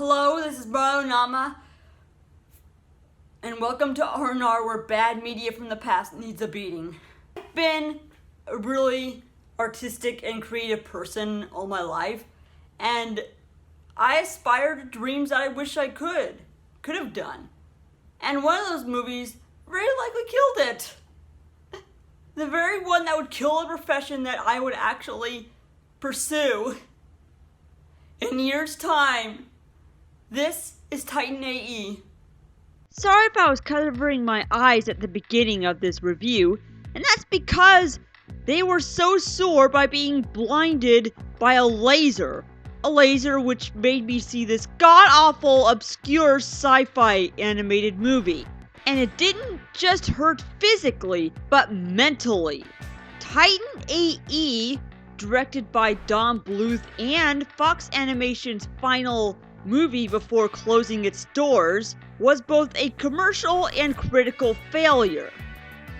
Hello, this is Bro Nama, and welcome to R&R, where bad media from the past needs a beating. I've been a really artistic and creative person all my life, and I aspire to dreams that I wish I could have done. And one of those movies very likely killed it. The very one that would kill a profession that I would actually pursue. In years' time. This is Titan AE. Sorry if I was covering my eyes at the beginning of this review, and that's because they were so sore by being blinded by a laser. A laser which made me see this god-awful, obscure sci-fi animated movie. And it didn't just hurt physically, but mentally. Titan AE, directed by Don Bluth and Fox Animation's final movie before closing its doors, was both a commercial and critical failure.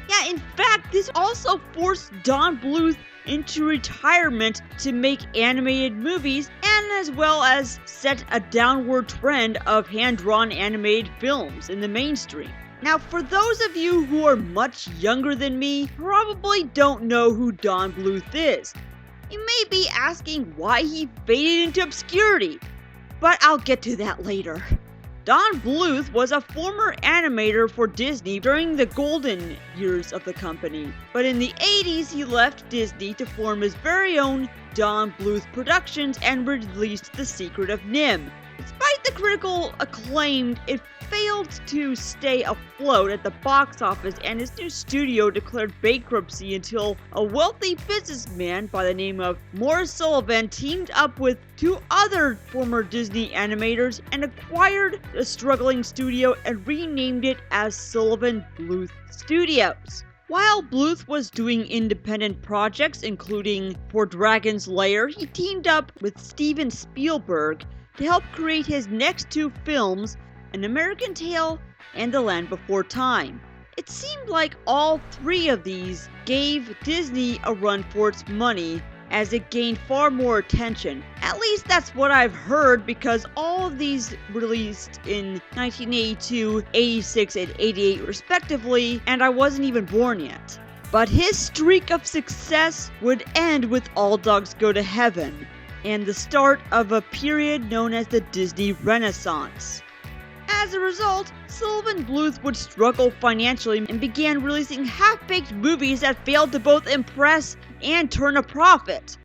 Yeah, in fact, this also forced Don Bluth into retirement to make animated movies, and as well as set a downward trend of hand-drawn animated films in the mainstream. Now, for those of you who are much younger than me, probably don't know who Don Bluth is. You may be asking why he faded into obscurity, but I'll get to that later. Don Bluth was a former animator for Disney during the golden years of the company, but in the 80s he left Disney to form his very own Don Bluth Productions and released The Secret of NIMH. Despite the critical acclaim, it failed to stay afloat at the box office, and his new studio declared bankruptcy until a wealthy businessman by the name of Morris Sullivan teamed up with two other former Disney animators and acquired the struggling studio and renamed it as Sullivan Bluth Studios. While Bluth was doing independent projects, including for Dragon's Lair, he teamed up with Steven Spielberg to help create his next two films, An American Tail and The Land Before Time. It seemed like all three of these gave Disney a run for its money, as it gained far more attention. At least that's what I've heard, because all of these released in 1982, 86, and 88 respectively, and I wasn't even born yet. But his streak of success would end with All Dogs Go to Heaven, and the start of a period known as the Disney Renaissance. As a result, Sullivan Bluth would struggle financially and began releasing half-baked movies that failed to both impress and turn a profit.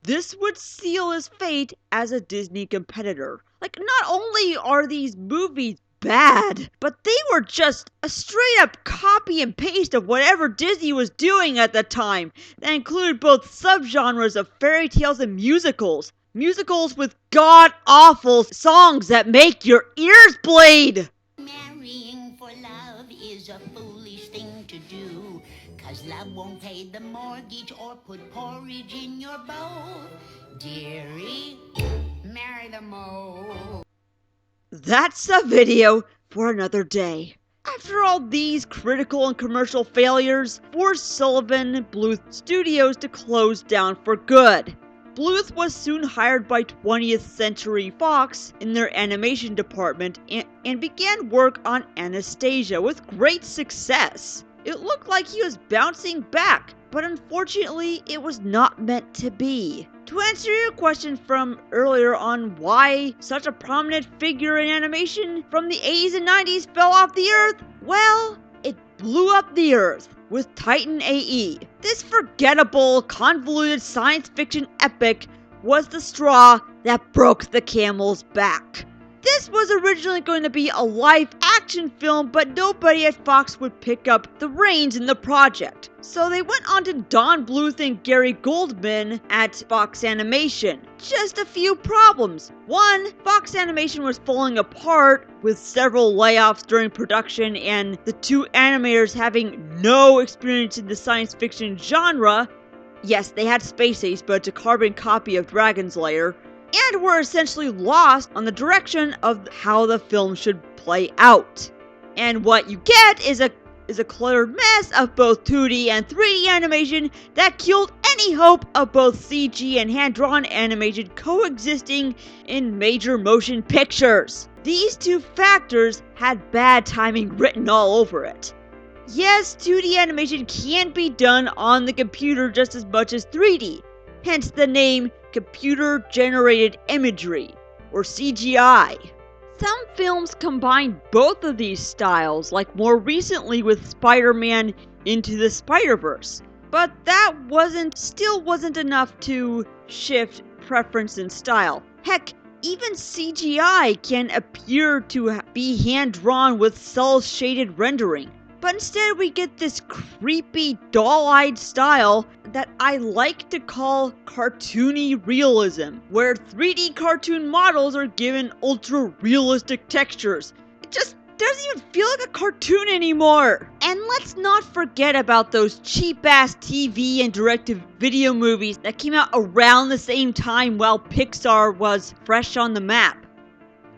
This would seal his fate as a Disney competitor. Not only are these movies bad, but they were just a straight up copy and paste of whatever Disney was doing at the time. That included both subgenres of fairy tales and musicals. Musicals with god-awful songs that make your ears bleed. Marrying for love is a foolish thing to do, 'cause love won't pay the mortgage or put porridge in your bowl. Dearie, marry the mole. That's a video for another day. After all these critical and commercial failures, forced Sullivan Bluth Studios to close down for good. Bluth was soon hired by 20th Century Fox in their animation department and began work on Anastasia with great success. It looked like he was bouncing back, but unfortunately it was not meant to be. To answer your question from earlier on why such a prominent figure in animation from the 80s and 90s fell off the earth, well, it blew up the earth with Titan AE. This forgettable, convoluted science fiction epic was the straw that broke the camel's back. This was originally going to be a live-action film, but nobody at Fox would pick up the reins in the project. So they went on to Don Bluth and Gary Goldman at Fox Animation. Just a few problems. One, Fox Animation was falling apart with several layoffs during production and the two animators having no experience in the science fiction genre. Yes, they had Space Ace, but it's a carbon copy of Dragon's Lair. And were essentially lost on the direction of how the film should play out. And what you get is a is a cluttered mess of both 2D and 3D animation that killed any hope of both CG and hand-drawn animation coexisting in major motion pictures. These two factors had bad timing written all over it. Yes, 2D animation can be done on the computer just as much as 3D, hence the name computer-generated imagery, or CGI. Some films combine both of these styles, like more recently with Spider-Man Into the Spider-Verse, but that still wasn't enough to shift preference and style. Heck, even CGI can appear to be hand-drawn with cel-shaded rendering. But instead we get this creepy, doll-eyed style that I like to call cartoony realism, where 3D cartoon models are given ultra-realistic textures. It just doesn't even feel like a cartoon anymore. And let's not forget about those cheap-ass TV and direct-to-video movies that came out around the same time while Pixar was fresh on the map.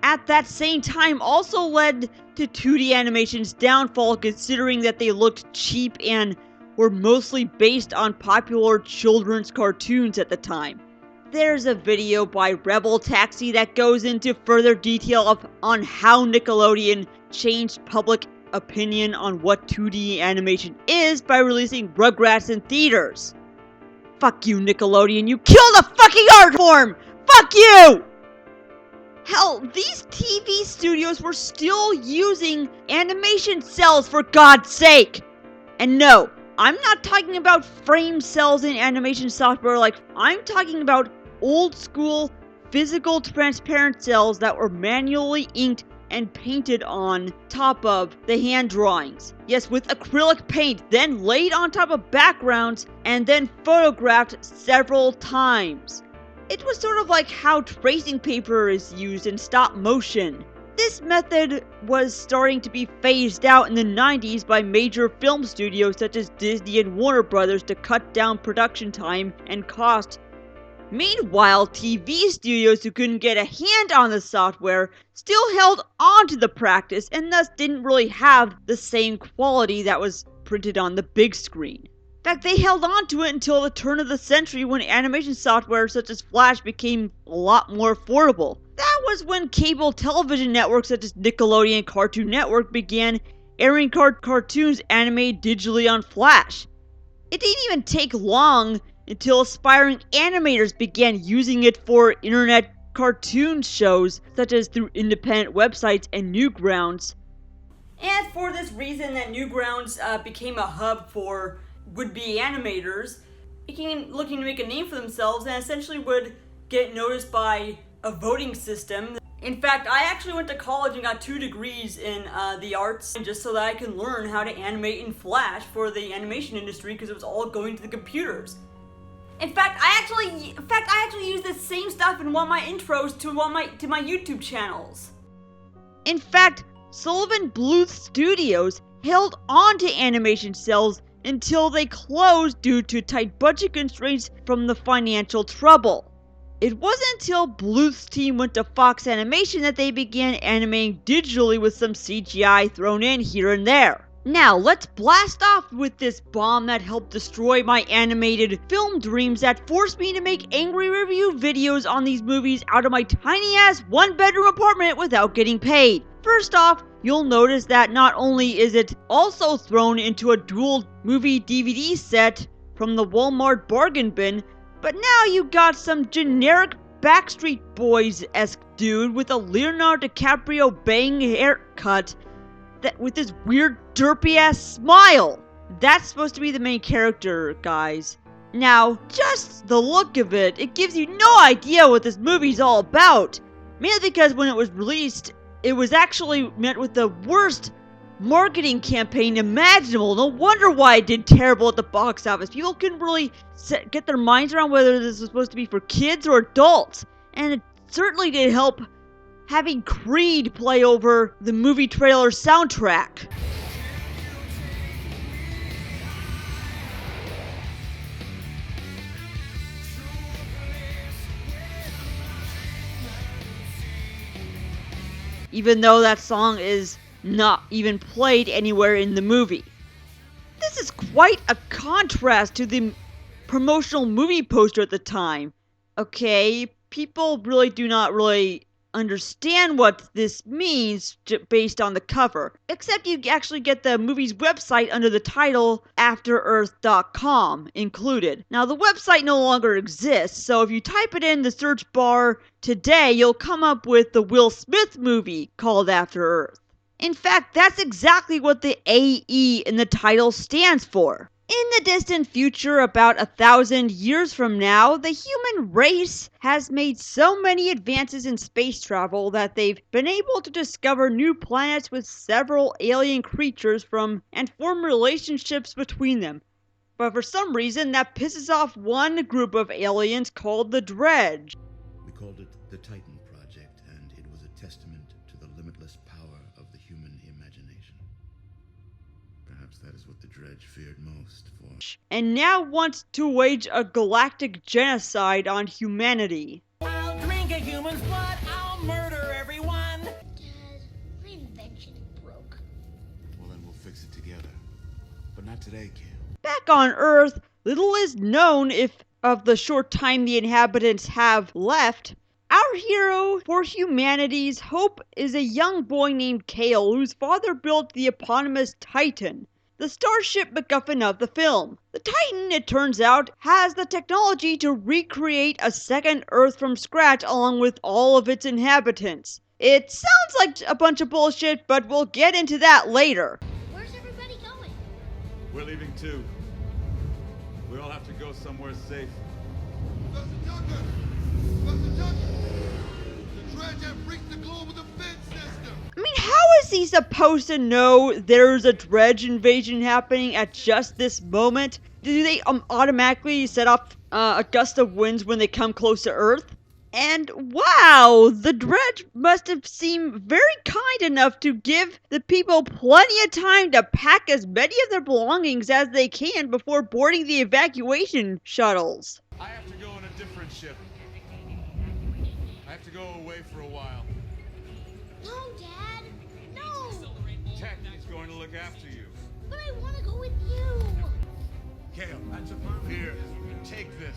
At that same time also led to 2D animation's downfall, considering that they looked cheap and were mostly based on popular children's cartoons at the time. There's a video by Rebel Taxi that goes into further detail on how Nickelodeon changed public opinion on what 2D animation is by releasing Rugrats in theaters. Fuck you, Nickelodeon, you killed a fucking art form! Fuck you! Hell, these TV studios were still using animation cells, for God's sake! And no, I'm not talking about frame cells in animation software, I'm talking about old school physical transparent cells that were manually inked and painted on top of the hand drawings. Yes, with acrylic paint, then laid on top of backgrounds and then photographed several times. It was sort of like how tracing paper is used in stop motion. This method was starting to be phased out in the 90s by major film studios such as Disney and Warner Brothers to cut down production time and cost. Meanwhile, TV studios who couldn't get a hand on the software still held on to the practice and thus didn't really have the same quality that was printed on the big screen. In fact, they held on to it until the turn of the century when animation software such as Flash became a lot more affordable. That was when cable television networks such as Nickelodeon and Cartoon Network began airing cartoons animated digitally on Flash. It didn't even take long until aspiring animators began using it for internet cartoon shows, such as through independent websites and Newgrounds. And for this reason that Newgrounds became a hub for would-be animators, looking to make a name for themselves, and essentially would get noticed by a voting system. In fact, I actually went to college and got 2 degrees in the arts just so that I can learn how to animate in Flash for the animation industry, because it was all going to the computers. In fact, I actually use this same stuff in one of my intros to my YouTube channels. In fact, Sullivan Bluth Studios held on to animation cells until they closed due to tight budget constraints from the financial trouble. It wasn't until Bluth's team went to Fox Animation that they began animating digitally with some CGI thrown in here and there. Now, let's blast off with this bomb that helped destroy my animated film dreams that forced me to make angry review videos on these movies out of my tiny-ass one-bedroom apartment without getting paid. First off, you'll notice that not only is it also thrown into a dual movie DVD set from the Walmart bargain bin, but now you got some generic Backstreet Boys-esque dude with a Leonardo DiCaprio bang haircut with this weird derpy-ass smile. That's supposed to be the main character, guys. Now, just the look of it, it gives you no idea what this movie's all about. Mainly because when it was released, it was actually met with the worst marketing campaign imaginable. No wonder why it did terrible at the box office. People couldn't really get their minds around whether this was supposed to be for kids or adults. And it certainly did help having Creed play over the movie trailer soundtrack. Even though that song is not even played anywhere in the movie. This is quite a contrast to the promotional movie poster at the time. Okay, people really do not really understand what this means based on the cover, except you actually get the movie's website under the title AfterEarth.com included. Now the website no longer exists, so if you type it in the search bar today, you'll come up with the Will Smith movie called After Earth. In fact, that's exactly what the AE in the title stands for. In the distant future, about 1,000 years from now, the human race has made so many advances in space travel that they've been able to discover new planets with several alien creatures and form relationships between them. But for some reason, that pisses off one group of aliens called the Dredge. We called it the Titan Project, and it was a testament to the limitless power of the human imagination. Perhaps that is what the Dredge feared most for. And now wants to wage a galactic genocide on humanity. I'll drink a human's blood, I'll murder everyone! Dad, my invention broke. Well, then we'll fix it together. But not today, Kale. Back on Earth, little is known of the short time the inhabitants have left. Our hero for humanity's hope is a young boy named Kale, whose father built the eponymous Titan, the starship MacGuffin of the film. The Titan, it turns out, has the technology to recreate a second Earth from scratch along with all of its inhabitants. It sounds like a bunch of bullshit, but we'll get into that later. Where's everybody going? We're leaving too. We all have to go somewhere safe. Professor Tucker! Professor Tucker! The Dredge have reached the global defense system! I mean, how is he supposed to know there's a Dredge invasion happening at just this moment? Do they automatically set off a gust of winds when they come close to Earth? And wow, the Dredge must have seemed very kind enough to give the people plenty of time to pack as many of their belongings as they can before boarding the evacuation shuttles. I have to go on a different ship. I have to go away for a while. No, Dad! No! Tech is going to look after you. But I want to go with you! Kale, here, take this.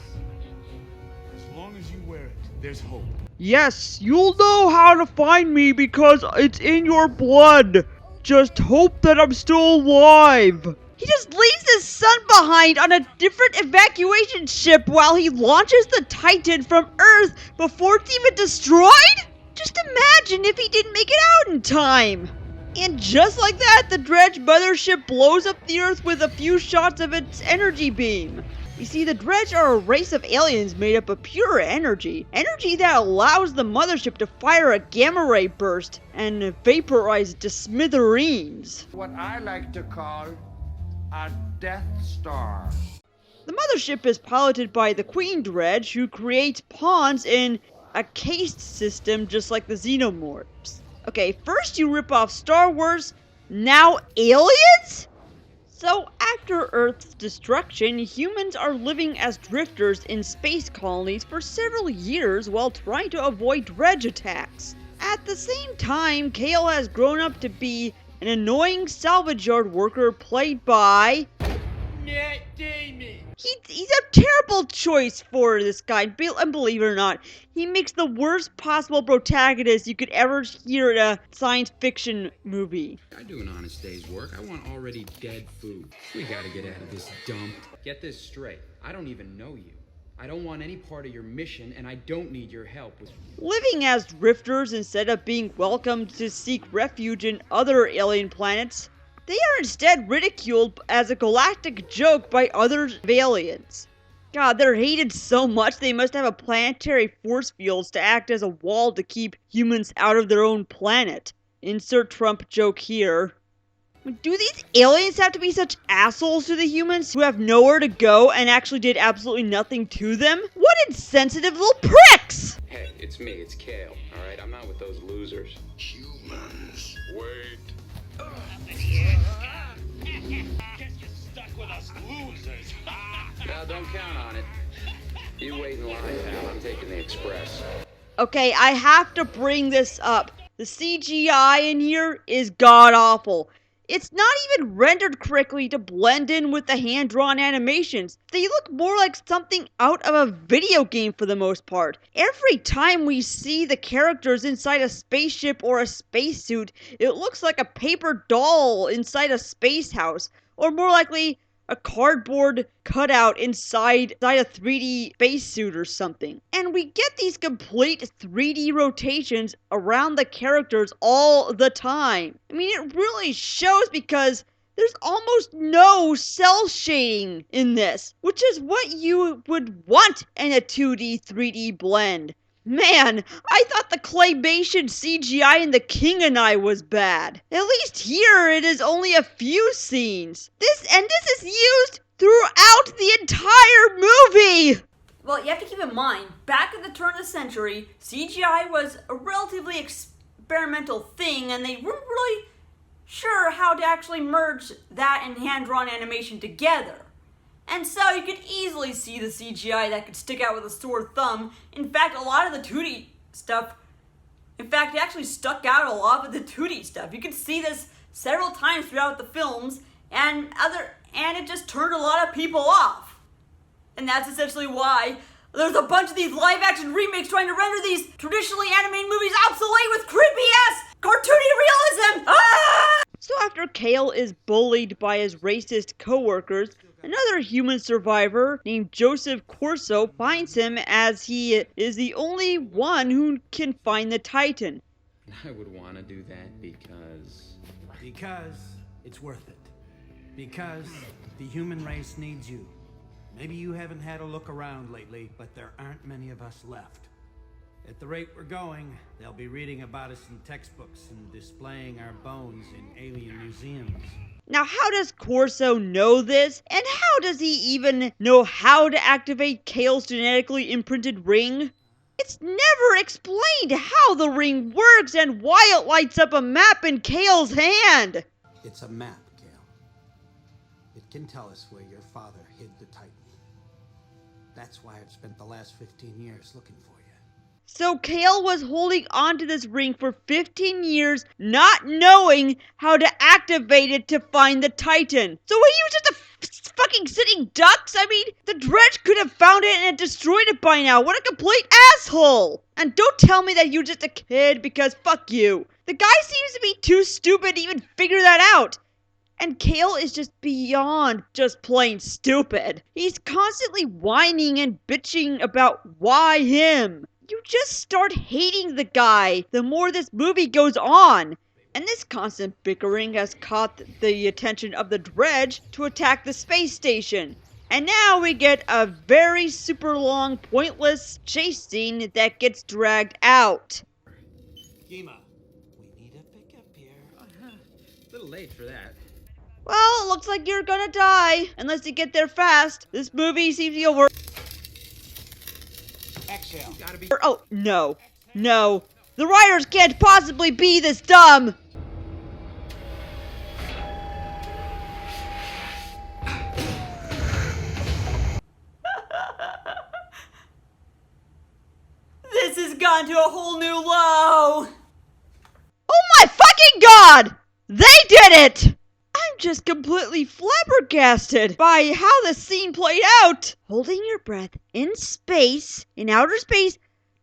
As long as you wear it, there's hope. Yes, you'll know how to find me because it's in your blood. Just hope that I'm still alive. He just leaves his son behind on a different evacuation ship while he launches the Titan from Earth before it's even destroyed? Just imagine if he didn't make it out in time. And just like that, the Dredge mothership blows up the Earth with a few shots of its energy beam. You see, the Dredge are a race of aliens made up of pure energy. Energy that allows the mothership to fire a gamma ray burst and vaporize it to smithereens. What I like to call a Death Star. The mothership is piloted by the Queen Dredge, who creates pawns in a caste system just like the Xenomorphs. Okay, first you rip off Star Wars, now aliens? So after Earth's destruction, humans are living as drifters in space colonies for several years while trying to avoid Dredge attacks. At the same time, Kale has grown up to be an annoying salvage yard worker played by Matt Damon. He's a terrible choice for this guy, and believe it or not, he makes the worst possible protagonist you could ever hear in a science fiction movie. I do an honest day's work. I want already dead food. We gotta get out of this dump. Get this straight. I don't even know you. I don't want any part of your mission, and I don't need your help with... Living as drifters instead of being welcomed to seek refuge in other alien planets, they are instead ridiculed as a galactic joke by other aliens. God, they're hated so much they must have a planetary force fields to act as a wall to keep humans out of their own planet. Insert Trump joke here. Do these aliens have to be such assholes to the humans who have nowhere to go and actually did absolutely nothing to them? What insensitive little pricks! Hey, it's me. It's Kale. All right? I'm not with those losers. Humans. Wait. Guess you're stuck with us losers. Well, don't count on it. You wait in line, pal. I'm taking the express. Okay, I have to bring this up. The CGI in here is god-awful. it's not even rendered correctly to blend in with the hand-drawn animations. They look more like something out of a video game for the most part. Every time we see the characters inside a spaceship or a spacesuit, it looks like a paper doll inside a space house, or more likely, a cardboard cutout inside a 3D spacesuit or something. And we get these complete 3D rotations around the characters all the time. I mean, it really shows because there's almost no cell shading in this, which is what you would want in a 2D, 3D blend. Man, I thought the claymation CGI in The King and I was bad. At least here it is only a few scenes. This is used throughout the entire movie! Well, you have to keep in mind, back at the turn of the century, CGI was a relatively experimental thing, and they weren't really sure how to actually merge that and hand-drawn animation together. And so you could easily see the CGI that could stick out with a sore thumb. In fact, a lot of the 2D stuff, it actually stuck out a lot of the 2D stuff. You could see this several times throughout the films, and it just turned a lot of people off. And that's essentially why there's a bunch of these live-action remakes trying to render these traditionally animated movies obsolete with creepy-ass cartoony realism! Ah! So after Kale is bullied by his racist coworkers, another human survivor named Joseph Corso finds him, as he is the only one who can find the Titan. I would want to do that because it's worth it. Because the human race needs you. Maybe you haven't had a look around lately, but there aren't many of us left. At the rate we're going, they'll be reading about us in textbooks and displaying our bones in alien museums. Now, how does Corso know this? And how does he even know how to activate Kale's genetically imprinted ring? It's never explained how the ring works and why it lights up a map in Kale's hand. It's a map, Kale. It can tell us where your father hid the Titan. That's why I've spent the last 15 years looking for you. So Kale was holding onto this ring for 15 years, not knowing how to activate it to find the Titan. So he was just a fucking sitting ducks? I mean, the Dredge could have found it and destroyed it by now. What a complete asshole! And don't tell me that you're just a kid, because fuck you. The guy seems to be too stupid to even figure that out. And Kale is just beyond just plain stupid. He's constantly whining and bitching about why him. You just start hating the guy the more this movie goes on. And this constant bickering has caught the attention of the Dredge to attack the space station. And now we get a very super long, pointless chase scene that gets dragged out. Kima, we need a pickup here. a little late for that. Well, it looks like you're gonna die, unless you get there fast. This movie seems to be over. Exhale. Gotta be. Oh, no. No. The writers can't possibly be this dumb! This has gone to a whole new low! Oh my fucking god! They did it! I'm just completely flabbergasted by how the scene played out. Holding your breath in space, in outer space,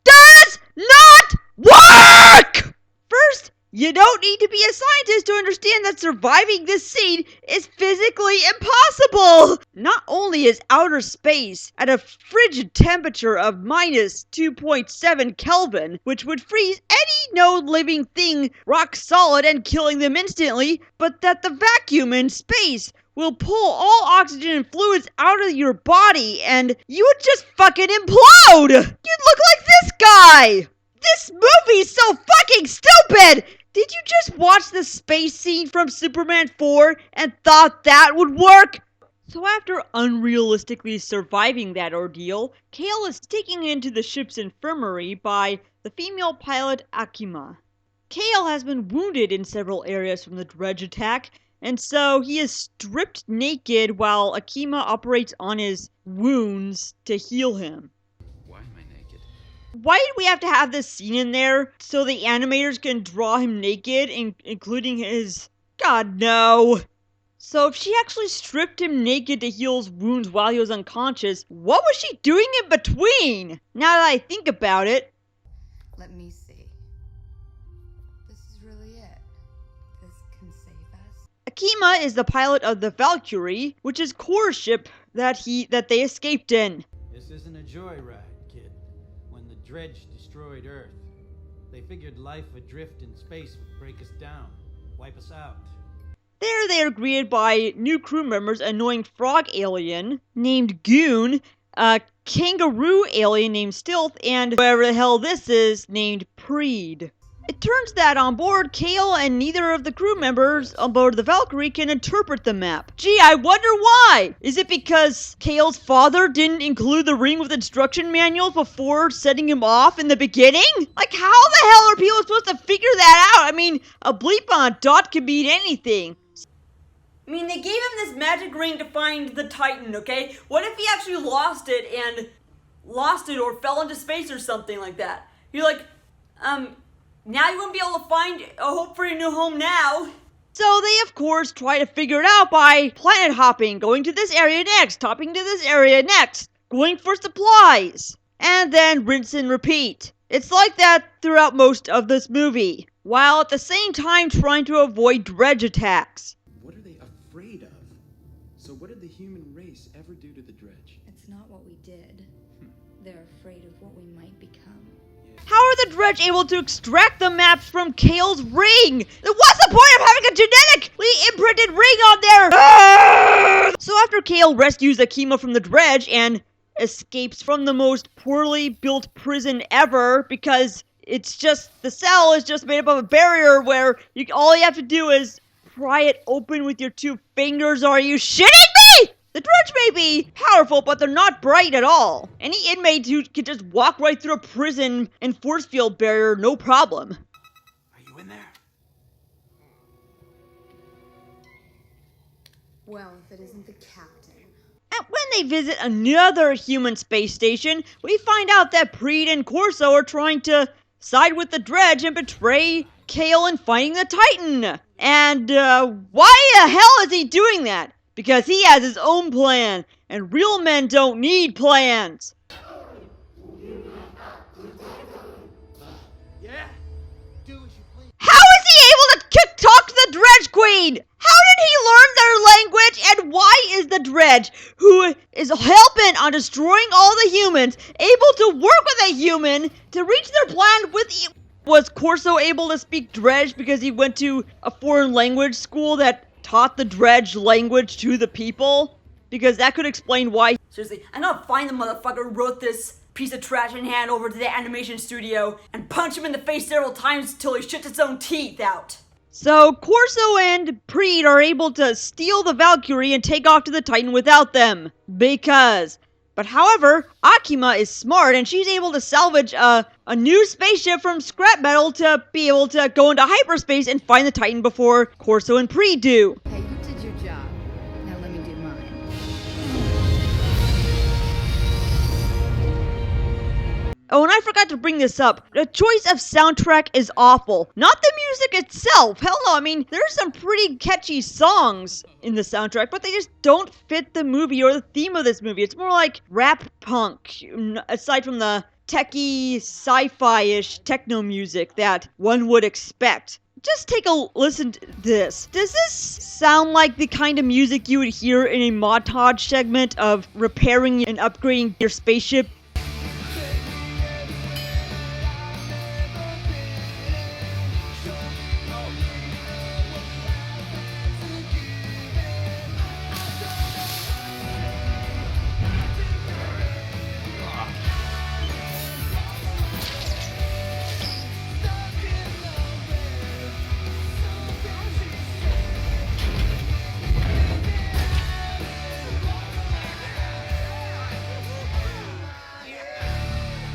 does not work! First, you don't need to be a scientist to understand that surviving this scene is physically impossible! Not only is outer space at a frigid temperature of minus 2.7 Kelvin, which would freeze any known living thing rock solid and killing them instantly, but that the vacuum in space will pull all oxygen and fluids out of your body and you would just fucking implode! You'd look like this guy! This movie's so fucking stupid! Did you just watch the space scene from Superman 4 and thought that would work? So after unrealistically surviving that ordeal, Kale is taken into the ship's infirmary by the female pilot Akima. Kale has been wounded in several areas from the Dredge attack, and so he is stripped naked while Akima operates on his wounds to heal him. Why am I naked? Why did we have to have this scene in there so the animators can draw him naked, including his God, no. So if she actually stripped him naked to heal his wounds while he was unconscious, what was she doing in between? Now that I think about it. Let me see. This is really it. This can save us. Akima is the pilot of the Valkyrie, which is Kor's ship that they escaped in. This isn't a joyride, kid. When the dredge destroyed Earth, they figured life adrift in space would break us down, wipe us out. There they are greeted by new crew members, a annoying frog alien named Goon, a kangaroo alien named Stealth, and whoever the hell this is named Preed. It turns that on board, Kale and neither of the crew members on board the Valkyrie can interpret the map. Gee, I wonder why! Is it because Kale's father didn't include the ring with instruction manuals before setting him off in the beginning? Like, how the hell are people supposed to figure that out? I mean, a bleep on a dot could mean anything. I mean, they gave him this magic ring to find the Titan, okay? What if he actually lost it or fell into space or something like that? You're like, now you won't be able to find a hope for your new home now. So they, of course, try to figure it out by planet hopping, going to this area next, hopping to this area next, going for supplies, and then rinse and repeat. It's like that throughout most of this movie, while at the same time trying to avoid dredge attacks. What are they afraid of? So what did the human race ever do to the dredge? It's not what we did. They're afraid of what we might become. How are the dredge able to extract the maps from Kale's ring? What's the point of having a genetically imprinted ring on there? So after Kale rescues Akima from the dredge and escapes from the most poorly built prison ever, because it's just, the cell is just made up of a barrier where all you have to do is pry it open with your 2 fingers. Are you shitting me? The dredge may be powerful, but they're not bright at all. Any inmate who can just walk right through a prison and force field barrier, no problem. Are you in there? Well, if it isn't the captain. And when they visit another human space station, we find out that Preed and Corso are trying to side with the dredge and betray Kale in finding the Titan. And why the hell is he doing that? Because he has his own plan, and real men don't need plans. Yeah? Do as you please. How is he able to talk to the Dredge Queen? How did he learn their language? And why is the Dredge, who is hell-bent on destroying all the humans, able to work with a human to reach their plan with... Was Corso able to speak Dredge because he went to a foreign language school that taught the dredge language to the people? Because that could explain why. Seriously, I gotta find the motherfucker who wrote this piece of trash and hand over to the animation studio and punch him in the face several times till he shits its own teeth out. So Corso and Preed are able to steal the Valkyrie and take off to the Titan without them. Because. But however, Akima is smart and she's able to salvage a new spaceship from scrap metal to be able to go into hyperspace and find the Titan before Corso and Preed do. Hey, you did your job. Now let me do mine. Oh, and I forgot to bring this up. The choice of soundtrack is awful. Not the music itself. Hell no, I mean, there's some pretty catchy songs in the soundtrack, but they just don't fit the movie or the theme of this movie. It's more like rap punk, aside from the techie, sci-fi-ish techno music that one would expect. Just take a listen to this. Does this sound like the kind of music you would hear in a montage segment of repairing and upgrading your spaceship?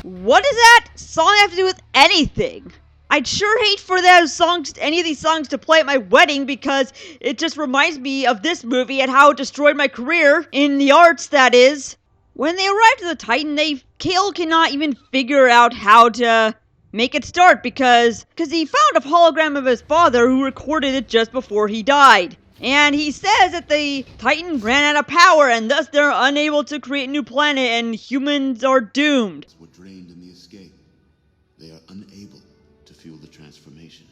What does that song have to do with anything? I'd sure hate for those songs, any of these songs, to play at my wedding because it just reminds me of this movie and how it destroyed my career in the arts, that is. When they arrive to the Titan, Kale cannot even figure out how to make it start because he found a hologram of his father who recorded it just before he died. And he says that the Titan ran out of power and thus they're unable to create a new planet and humans are doomed. Were drained in the escape. They are unable to fuel the transformation.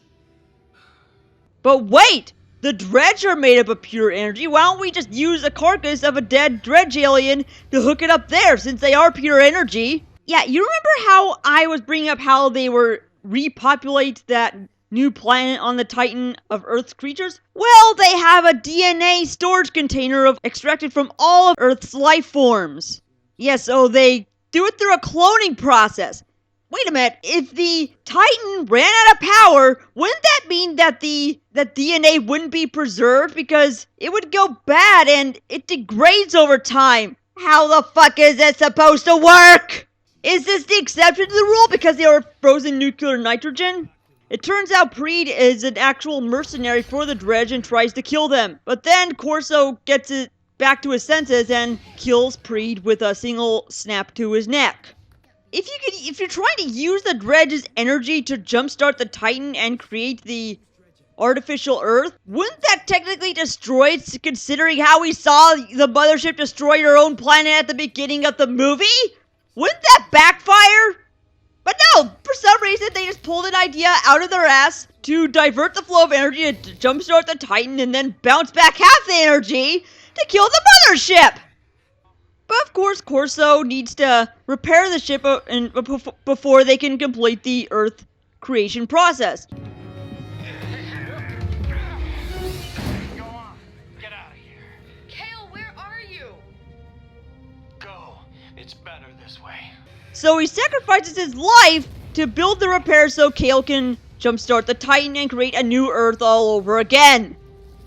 But wait! The Dredge are made up of pure energy. Why don't we just use the carcass of a dead Dredge alien to hook it up there since they are pure energy? Yeah, you remember how I was bringing up how they were repopulate that new planet on the Titan of Earth's creatures? Well, they have a DNA storage container extracted from all of Earth's life forms. Yeah, so they do it through a cloning process. Wait a minute, if the Titan ran out of power, wouldn't that mean that the DNA wouldn't be preserved because it would go bad and it degrades over time? How the fuck is this supposed to work? Is this the exception to the rule because they are frozen nuclear nitrogen? It turns out Preed is an actual mercenary for the Dredge and tries to kill them. But then Corso gets it back to his senses and kills Preed with a single snap to his neck. If you're trying to use the Dredge's energy to jumpstart the Titan and create the artificial Earth, wouldn't that technically destroy it considering how we saw the mothership destroy your own planet at the beginning of the movie? Wouldn't that backfire? But no, for some reason they just pulled an idea out of their ass to divert the flow of energy to jumpstart the Titan and then bounce back half the energy to kill the mothership! But of course, Corso needs to repair the ship before they can complete the Earth creation process. Go on. Get out of here. Kale, where are you? Go. It's better this way. So he sacrifices his life to build the repair so Kale can jumpstart the Titan and create a new Earth all over again.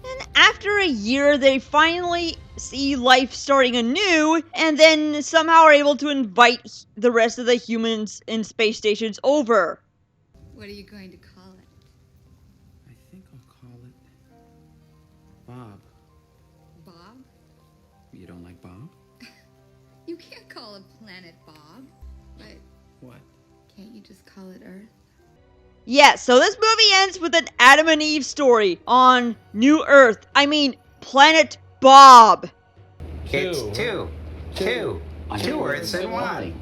And after a year, they finally see life starting anew, and then somehow are able to invite the rest of the humans in space stations over. What are you going to call it? I think I'll call it Bob. Bob? You don't like Bob? You can't call a planet Bob, but What? can't you just call it Earth? Yeah, so this movie ends with an Adam and Eve story on New Earth. I mean, Planet Bob. It's two Earths in one.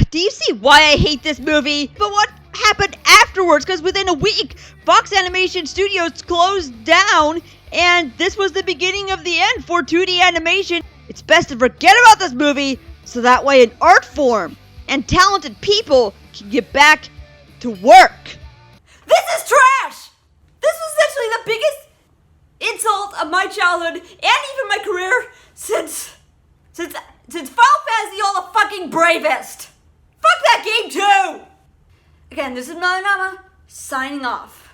Do you see why I hate this movie? But what happened afterwards? Because within a week, Fox Animation Studios closed down, and this was the beginning of the end for 2D animation. It's best to forget about this movie, so that way an art form and talented people can get back to work. This is trash! This was essentially the biggest insult of my childhood and even my career since Final Fantasy All the fucking Bravest. Fuck that game too! Again, this is Melanoma, signing off.